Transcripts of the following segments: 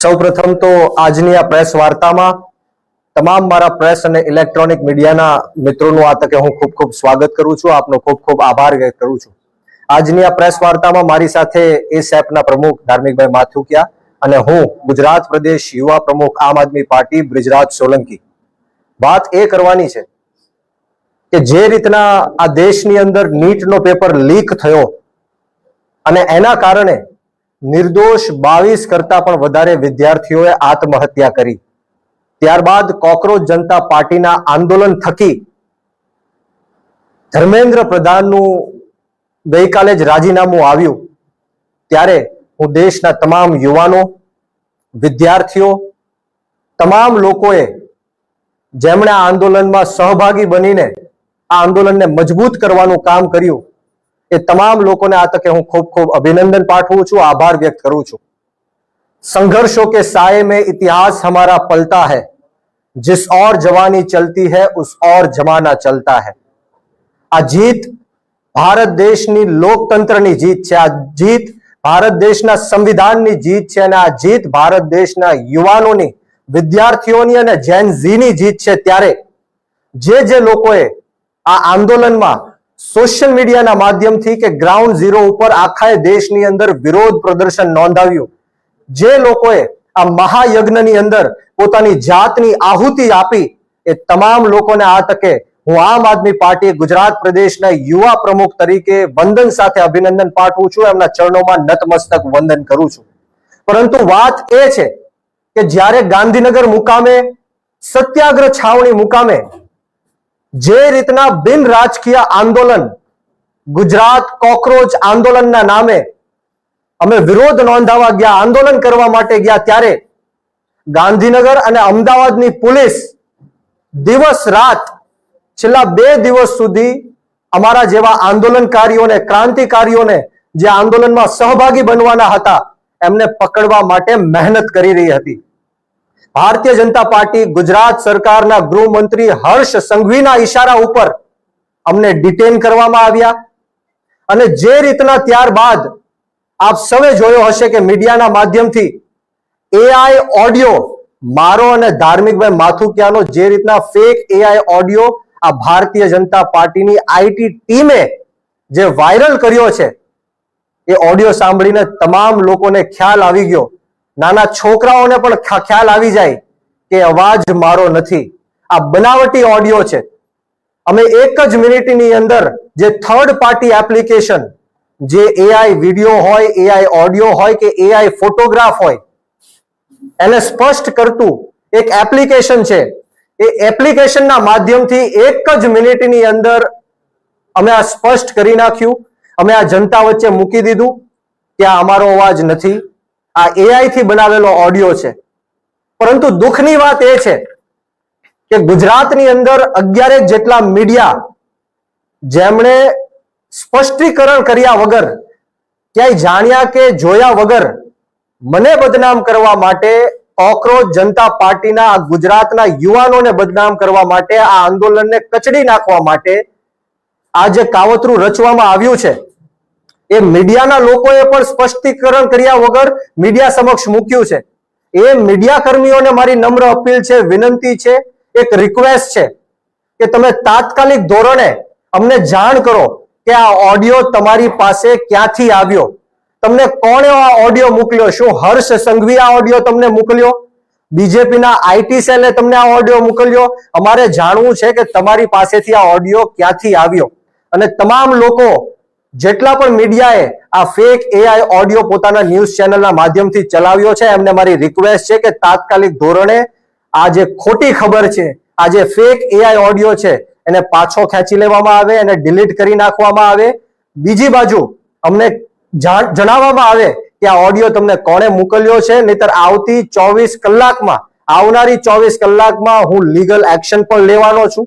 સૌપ્રથમ તો આજની આ પ્રેસ વાર્તામાં તમામ મારા પ્રેસ અને ઇલેક્ટ્રોનિક મીડિયાના મિત્રોનું આ તકે હું ખૂબ ખૂબ સ્વાગત કરું છું, આપનો ખૂબ ખૂબ આભાર વ્યક્ત કરું છું। આજની આ પ્રેસ વાર્તામાં મારી સાથે એસએફના પ્રમુખ ધાર્મિકભાઈ માથુકિયા અને હું ગુજરાત પ્રદેશ યુવા પ્રમુખ આમ આદમી પાર્ટી બ્રિજરાજ સોલંકી। વાત એ કરવાની છે કે જે રીતના આ દેશની અંદર નીટનો પેપર લીક થયો અને એના કારણે નિર્દોષ 22 કરતા પણ વધારે વિદ્યાર્થીઓએ આત્મહત્યા કરી, ત્યારબાદ કોકરોચ જનતા પાર્ટીના આંદોલન થકી ધર્મેન્દ્ર પ્રધાનનું ગઈકાલે જ રાજીનામું આવ્યું, ત્યારે હું દેશના તમામ યુવાનો, વિદ્યાર્થીઓ, તમામ લોકોએ જેમણે આ આંદોલનમાં સહભાગી બનીને આ આંદોલનને મજબૂત કરવાનું કામ કર્યું, એ તમામ લોકોને આ તકે હું ખૂબ ખૂબ અભિનંદન પાઠવું છું, આભાર વ્યક્ત કરું છું। संघर्षों के साए में इतिहास हमारा पलता है, जिस और जवानी चलती है उस और जमाना चलता है। आ जीत भारत देशनी लोकतंत्रनी जीत छे, आ जीत भारत देशना संविधाननी जीत छे અને આ જીત ભારત દેશના યુવાનોની, વિદ્યાર્થીઓની અને જેન ઝીની જીત છે। ત્યારે જે લોકોએ આ આંદોલનમાં સોશિયલ મીડિયાના માધ્યમથી કે ગ્રાઉન્ડ ઝીરો ઉપર આખા દેશની અંદર વિરોધ પ્રદર્શન નોંધાવ્યું, જે લોકોએ આ મહાયજ્ઞની અંદર પોતાની જાતની આહુતિ આપી, એ તમામ લોકોને આ તકે હું આમ આદમી પાર્ટી ગુજરાત પ્રદેશના યુવા પ્રમુખ તરીકે વંદન સાથે અભિનંદન પાઠવું છું, એમના ચરણોમાં નતમસ્તક વંદન કરું છું। પરંતુ વાત એ છે કે જ્યારે ગાંધીનગર મુકામે, સત્યાગ્રહ છાવણી મુકામે જે રીતના બિન રાજકીય આંદોલન ગુજરાત કોકરોચ આંદોલનના નામે અમે વિરોધ નોંધાવા ગયા, આંદોલન કરવા માટે ગયા, ત્યારે ગાંધીનગર અને અમદાવાદની પોલીસ દિવસ રાત છેલ્લા 2 દિવસ સુધી અમારા જેવા આંદોલનકારીઓને, ક્રાંતિકારીઓને જે આંદોલનમાં સહભાગી બનવાના હતા એમને પકડવા માટે મહેનત કરી રહી હતી। ભારતીય જનતા પાર્ટી ગુજરાત સરકારના ગૃહમંત્રી હર્ષ સંઘવીના ઈશારા ઉપર અમને ડિટેન કરવામાં આવ્યા અને જે રીતના ત્યારબાદ આપ સૌએ જોયો હશે કે મીડિયાના માધ્યમથી એઆઈ ઓડિયો મારો અને ધાર્મિકભાઈ માથુકિયાનો જે રીતના ફેક એઆઈ ઓડિયો આ ભારતીય જનતા પાર્ટીની આઈટી ટીમે જે વાયરલ કર્યો છે, એ ઓડિયો સાંભળીને તમામ લોકોને ખ્યાલ આવી ગયો, નાના છોકરાઓને પણ ખ્યાલ આવી જાય કે અવાજ મારો નથી, આ બનાવટી ઓડિયો છે। અમે 1 જ મિનિટની અંદર જે થર્ડ પાર્ટી એપ્લિકેશન, જે એઆઈ વિડીયો હોય, એઆઈ ઓડિયો હોય કે એઆઈ ફોટોગ્રાફ હોય, એને સ્પષ્ટ કરતું એક એપ્લિકેશન છે, એ એપ્લિકેશનના માધ્યમથી 1 જ મિનિટની અંદર અમે આ સ્પષ્ટ કરી નાખ્યું, અમે આ જનતા વચ્ચે મૂકી દીધું કે આ અમારો અવાજ નથી, આ એઆઈ થી બનાવેલો ઓડિયો છે। પરંતુ દુઃખની વાત એ છે કે ગુજરાતની અંદર 11 જેટલા મીડિયા જેમણે સ્પષ્ટીકરણ કર્યા વગર, ક્યાંય જાણ્યા કે જોયા વગર મને બદનામ કરવા માટે, કોકરોચ જનતા પાર્ટીના ગુજરાતના યુવાનોને બદનામ કરવા માટે, આ આંદોલનને કચડી નાખવા માટે આ જે કાવતરું રચવામાં આવ્યું છે, એ મીડિયાના લોકોએ પણ સ્પષ્ટીકરણ કર્યા વગર મીડિયા સમક્ષ મૂક્યું છે। એ મીડિયા કર્મીઓને મારી નમ્ર અપીલ છે, વિનંતી છે, એક રિક્વેસ્ટ છે કે તમે તાત્કાલિક ધોરણે અમને જાણ કરો કે આ ઓડિયો તમારી પાસે ક્યાંથી આવ્યો, તમને કોણે આ ઓડિયો મોકલ્યો, શું હર્ષ સંઘવી આ ઓડિયો તમને મોકલ્યો, બીજેપીના આઈટી સેલે તમને આ ઓડિયો મોકલ્યો? અમારે જાણવું છે કે તમારી પાસેથી આ ઓડિયો ક્યાંથી આવ્યો। અને તમામ લોકો, જેટલા પણ મીડિયાએ આ ફેક એઆઈ ઓડિયો પોતાના ન્યૂઝ ચેનલના માધ્યમથી ચલાવ્યો છે, એમને મારી રિક્વેસ્ટ છે કે તાત્કાલિક ધોરણે આ જે ખોટી ખબર છે, આ જે ફેક એઆઈ ઓડિયો છે, એને પાછો ખેંચી લેવામાં આવે, એને ડિલીટ કરી નાખવામાં આવે। બીજી બાજુ અમને જણાવવામાં આવે કે આ ઓડિયો તમને કોણે મોકલ્યો છે, નહીતર આવતી 24 કલાકમાં, આવનારી 24 કલાકમાં હું લીગલ એક્શન પણ લેવાનો છું।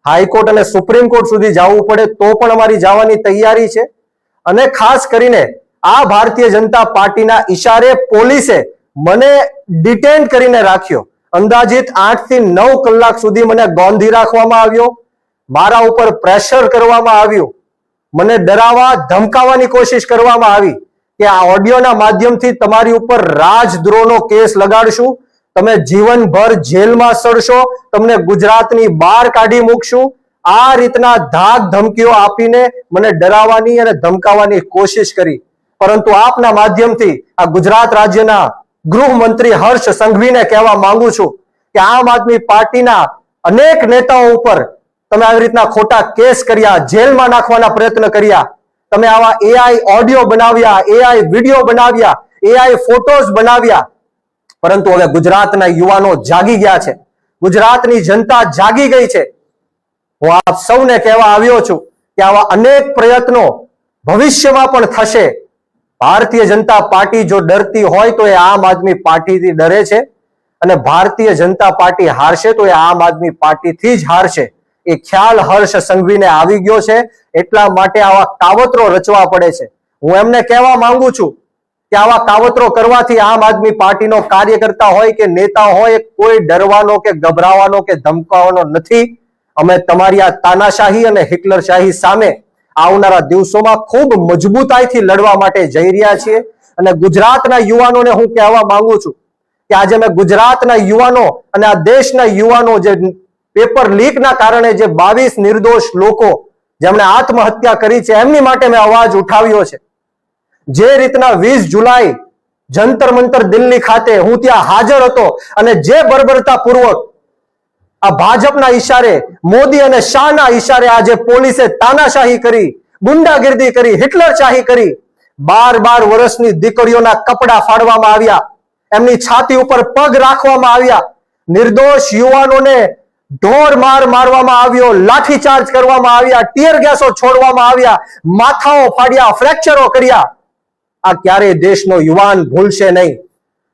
હાઈકોર્ટ અને સુપ્રીમ કોર્ટ સુધી જવું પડે તો પણ અમારી જવાની તૈયારી છે। અને ખાસ કરીને આ ભારતીય જનતા પાર્ટીના ઈશારે પોલીસે મને ડિટેન કરીને રાખ્યો, અંદાજિત 8 થી 9 કલાક સુધી મને ગોંધી રાખવામાં આવ્યો, મારા ઉપર પ્રેશર કરવામાં આવ્યું, મને ડરાવવા ધમકાવવાની કોશિશ કરવામાં આવી કે આ ઓડિયોના માધ્યમથી તમારી ઉપર રાજદ્રોહનો કેસ લગાડશું, તમે જીવનભર જેલમાં સડશો, તમને ગુજરાતની બહાર કાઢી મૂકશું. આ રીતના ધાક ધમકીઓ આપીને મને ડરાવવાની અને ધમકાવવાની કોશિશ કરી. પરંતુ આપના માધ્યમથી આ ગુજરાત રાજ્યના ગૃહમંત્રી હર્ષ સંઘવીને કહેવા માંગુ છું કે આમ આદમી પાર્ટીના અનેક નેતાઓ ઉપર તમે આવી રીતના ખોટા કેસ કર્યા, જેલમાં નાખવાના પ્રયત્ન કર્યા, તમે આવા એઆઈ ઓડિયો બનાવ્યા, એઆઈ વિડીયો બનાવ્યા, એઆઈ ફોટોઝ બનાવ્યા. પરંતુ હવે ગુજરાતના યુવાનો જાગી ગયા છે, ગુજરાતની જનતા જાગી ગઈ છે. હું આપ સૌને કહેવા આવ્યો છું કે આવા અનેક પ્રયત્નો ભવિષ્યમાં પણ થશે. ભારતીય જનતા પાર્ટી જો ડરતી હોય તો એ આમ આદમી પાર્ટીથી ડરે છે, અને ભારતીય જનતા પાર્ટી હારશે તો એ આમ આદમી પાર્ટીથી જ હારશે. એ ખ્યાલ હર્ષ સંઘવીને આવી ગયો છે, એટલા માટે આવા કાવતરો રચવા પડે છે. હું એમને કહેવા માંગુ છું કે આવા કાવતરો કરવાથી આમ આદમી પાર્ટીનો કાર્યકર્તા હોય કે નેતા હોય કોઈ ડરવાનો કે ગભરાવાનો કે ધમકાવવાનો નથી. અમે તમારી આ તાનાશાહી અને હિટલરશાહી સામે આવનારા દિવસોમાં ખૂબ મજબૂતાઈથી લડવા માટે જઈ રહ્યા છીએ. અને ગુજરાતના યુવાનોને હું કહેવા માંગુ છું કે આજે મેં ગુજરાતના યુવાનો અને આ દેશના યુવાનો જે પેપર લીકના કારણે જે 22 નિર્દોષ લોકો જેમણે આત્મહત્યા કરી છે એમની માટે મેં અવાજ ઉઠાવ્યો છે. જે રીતના 20 જુલાઈ જંતર મંતર દિલ્હી ખાતે હું ત્યાં હાજર હતો અને જે બર્બરતા પૂર્વક આ ભાજપના ઈશારે, મોદી અને શાહના ઈશારે આજે પોલીસે તાનાશાહી કરી, ગુંડાગીર્દી કરી, હિટલરશાહી કરી, 12 વર્ષની દીકરીઓના કપડા ફાડવામાં આવ્યા, એમની છાતી ઉપર પગ રાખવામાં આવ્યા, નિર્દોષ યુવાનોને ઢોર માર મારવામાં આવ્યો, લાઠીચાર્જ કરવામાં આવ્યા, ટીયર ગેસો છોડવામાં આવ્યા, માથાઓ ફાડ્યા, ફ્રેક્ચરો કર્યા. આ ક્યારેય દેશનો યુવાન ભૂલશે નહીં.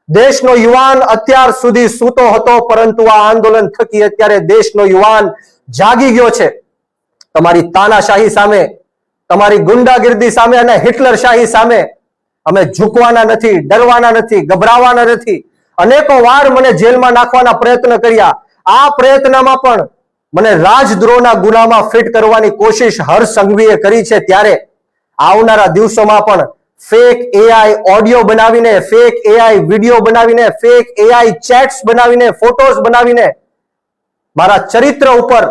દેશનો યુવાન અત્યાર સુધી સૂતો હતો, પરંતુ આ આંદોલન થકી અત્યારે દેશનો યુવાન જાગી ગયો છે. તમારી તાનાશાહી સામે, તમારી ગુંડાગીર્દી સામે અને હિટલરશાહી સામે અમે ઝૂકવાના નથી, ડરવાના નથી, ગભરાવાના નથી. અનેકો વાર મને જેલમાં નાખવાના પ્રયત્ન કર્યા. આ પ્રયત્નમાં પણ મને રાજદ્રોહના ગુનામાં ફિટ કરવાની કોશિશ હર્ષ સંઘવીએ કરી છે. ત્યારે આવનારા દિવસોમાં પણ ફેક એઆઈ ઓડિયો બનાવીને, ફેક એઆઈ વિડીયો બનાવીને, ફેક એઆઈ ચેટ્સ બનાવીને, ફોટોઝ બનાવીને મારા ચરિત્ર ઉપર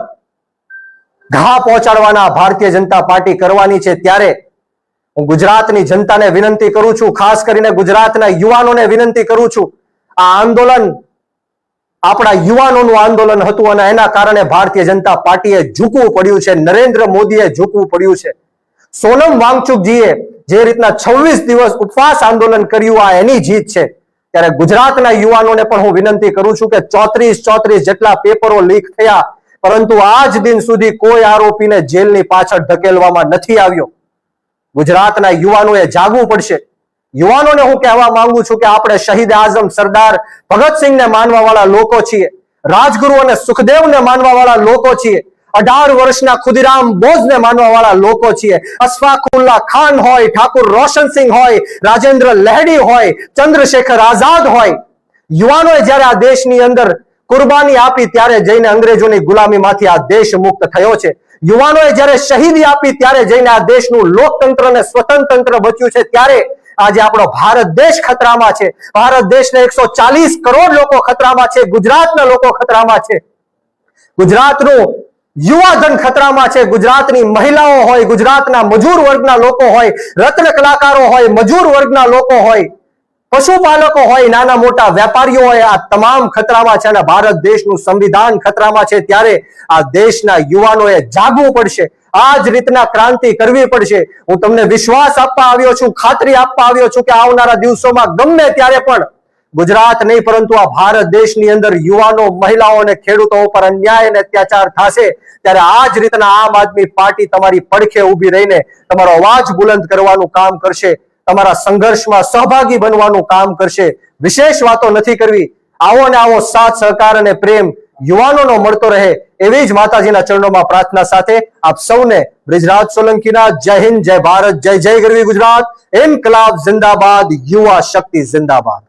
ઘા પહોંચાડવાના ભારતીય જનતા પાર્ટી કરવાની છે. ત્યારે હું ગુજરાતની જનતાને વિનંતી કરું છું, ખાસ કરીને ગુજરાતના યુવાનોને વિનંતી કરું છું, આ આંદોલન આપણા યુવાનોનું આંદોલન હતું અને એના કારણે ભારતીય જનતા પાર્ટીએ ઝૂકવું પડ્યું છે, નરેન્દ્ર મોદીએ ઝૂકવું પડ્યું છે. સોનમ વાંગચુકજીએ જે રીતના 26 દિવસ ઉપવાસ આંદોલન કર્યું, આ એની જીત છે. ત્યારે ગુજરાતના યુવાનોને પણ હું વિનંતી કરું છું કે 34 જેટલા પેપરો લીક થયા, પરંતુ આજ દિન સુધી કોઈ આરોપીને જેલની પાછળ ધકેલવામાં નથી આવ્યો. ગુજરાતના યુવાનોએ જાગવું પડશે. યુવાનોને હું કહેવા માંગુ છું કે આપણે શહીદ આઝમ સરદાર ભગતસિંહને માનવા વાળા લોકો છીએ, રાજગુરુ અને સુખદેવને માનવા વાળા લોકો છીએ, 18 વર્ષના ખુદીરામ બોઝને માનવા વાળા લોકો છીએ. અશફાકુલ્લા ખાન હોય, ઠાકુર રોશનસિંહ હોય, રાજેન્દ્ર લહેડી હોય, ચંદ્રશેખર આઝાદ હોય, યુવાનોએ જ્યારે આ દેશની અંદર કુરબાની આપી ત્યારે જઈને અંગ્રેજોની ગુલામીમાંથી આ દેશ મુક્ત થયો છે. યુવાનોએ જ્યારે શહીદી આપી ત્યારે જઈને આ દેશનું લોકતંત્ર અને સ્વતંત્ર બચ્યું છે. ત્યારે આજે આપણો ભારત દેશ ખતરામાં છે. ભારત દેશના 140 કરોડ લોકો ખતરામાં છે. ગુજરાતના લોકો ખતરામાં છે. ગુજરાતનું યુવાધન ખતરામાં છે. ગુજરાતની મહિલાઓ હોય, ગુજરાતના મજૂર વર્ગના લોકો હોય, રત્ન કલાકારો હોય, મજૂર વર્ગના લોકો હોય, પશુપાલકો હોય, નાના મોટા વેપારીઓ હોય, આ તમામ ખતરામાં છે અને ભારત દેશનું સંવિધાન ખતરામાં છે. ત્યારે આ દેશના યુવાનોએ જાગવું પડશે, આ જ રીતના ક્રાંતિ કરવી પડશે. હું તમને વિશ્વાસ આપવા આવ્યો છું, ખાતરી આપવા આવ્યો છું કે આવનારા દિવસોમાં ગમે ત્યારે પણ ગુજરાત નહીં પરંતુ આ ભારત દેશની અંદર યુવાનો, મહિલાઓ અને ખેડૂતો ઉપર અન્યાય અને અત્યાચાર થશે. ત્યારે આ જ રીતના આમ આદમી પાર્ટી તમારી પડખે ઊભી રહીને તમારો અવાજ બુલંદ કરવાનું કામ કરશે, તમારા સંઘર્ષમાં સહભાગી બનવાનું કામ કરશે. વિશેષ વાતો નથી કરવી. આવો ને આવો સાથ સહકાર અને પ્રેમ યુવાનોનો મળતો રહે એવી જ માતાજીના ચરણોમાં પ્રાર્થના સાથે આપ સૌને બ્રિજરાજ સોલંકીના જય હિન્દ, જય ભારત, જય જય ગરવી ગુજરાત, ઇન્કલાબ જિંદાબાદ, યુવા શક્તિ જિંદાબાદ.